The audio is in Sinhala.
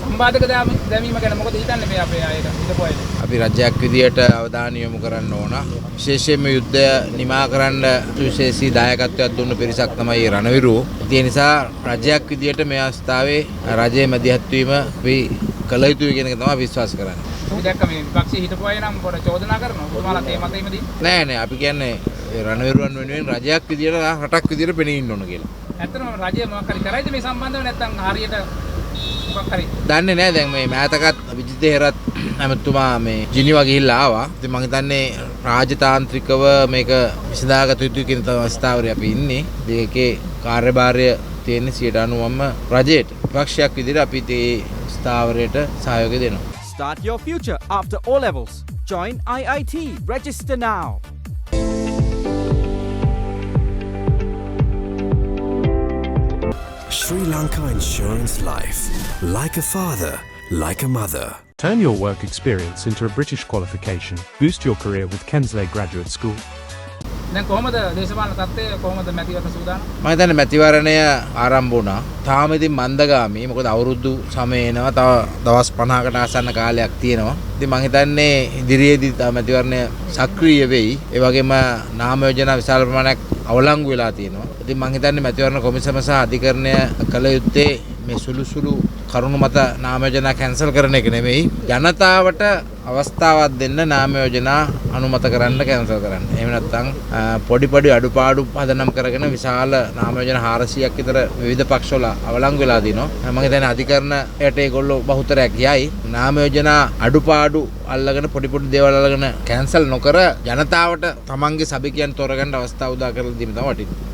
සම්බාධක දැමීම ගැන මොකද හිතන්නේ මේ අපේ අයට හිතපු අයට? අපි රජයක් විදියට අවධානය යොමු කරන්න ඕන. විශේෂයෙන්ම යුද්ධය නිමා කරන්න විශේෂී දායකත්වයක් දුන්න පිරිසක් තමයි රණවිරුවෝ. ඒ නිසා රජයක් විදියට මේ අවස්ථාවේ රජයේ මැදිහත් වීම අපි කළ යුතුයි කියන එක තමයි විශ්වාස කරන්නේ. අපි දැක්ක මේ විපක්ෂයේ හිටපු අය නම් පොඩ චෝදනා කරනවා. ඔබතුමාලා ඒ මතෙම දී? නෑ අපි කියන්නේ රණවිරුවන් වෙනුවෙන් රජයක් විදියට රටක් විදියට පෙනී ඉන්න ඕන කියලා. ඇත්තටම රජය මොකක් හරි කරයිද මේ සම්බන්ධව නැත්නම් හරියට මොකක් හරි දන්නේ නැහැ. දැන් මේ මෑතකත් විජිත හේරත් ඇමතුමා මේ ජිනීවා ගිහිල්ලා ආවා. ඉතින් මම හිතන්නේ රාජතාන්ත්‍රිකව මේක විසඳාගත යුතුයි කියන අවස්ථාවේ අපි ඉන්නේ. මේකේ කාර්යභාරය තියෙන්නේ 90%ම රජයට. විපක්ෂයක් විදිහට අපි මේ ස්ථාවරයට සහයෝගය දෙනවා. Start your future after O levels. Join IIT. Register now. Sri Lanka Insurance Life. Like a father, like a mother. Turn your work experience into a British qualification. Boost your career with Kensley Graduate School. දැන් කොහොමද දේශපාලන තත්ත්වය කොහොමද මැතිවරණ සූදානම්? මම හිතන්නේ මැතිවරණය ආරම්භ වුණා. තාම ඉතින් මන්දගාමී. මොකද අවුරුදු 9 එනවා. තව දවස් 50කට ආසන්න කාලයක් තියෙනවා. ඉතින් මම හිතන්නේ ඉදිරියේදී මැතිවරණය සක්‍රීය වෙයි. ඒ වගේම නාම යෝජනා විශාල ප්‍රමාණයක් අවලංගු වෙලා තියෙනවා. ඉතින් මම හිතන්නේ මැතිවරණ කොමිසම සහ අධිකරණය කළ යුත්තේ මේ සුළු කරුණු මත නාම යෝජනා කැන්සල් කරන එක නෙමෙයි. ජනතාවට අවස්ථාවක් දෙන්න නාම යෝජනා අනුමත කරන්න කැන්සල් කරන්න. එහෙම නැත්නම් පොඩි අඩුපාඩු පදනම් කරගෙන විශාල නාම යෝජනා 400ක් විතර විවිධ පක්ෂවල අවලංගු වෙලා දිනවා. මම හිතන්නේ අධිකරණයට ඒගොල්ලෝ බහුතරයක් යයි. නාම යෝජනා අඩුපාඩු අල්ලගෙන පොඩි දේවල් අල්ලගෙන කැන්සල් නොකර ජනතාවට තමන්ගේ සබිකයන් තෝරගන්න අවස්ථාව උදා කරලා දීම තමයි වටින්නේ.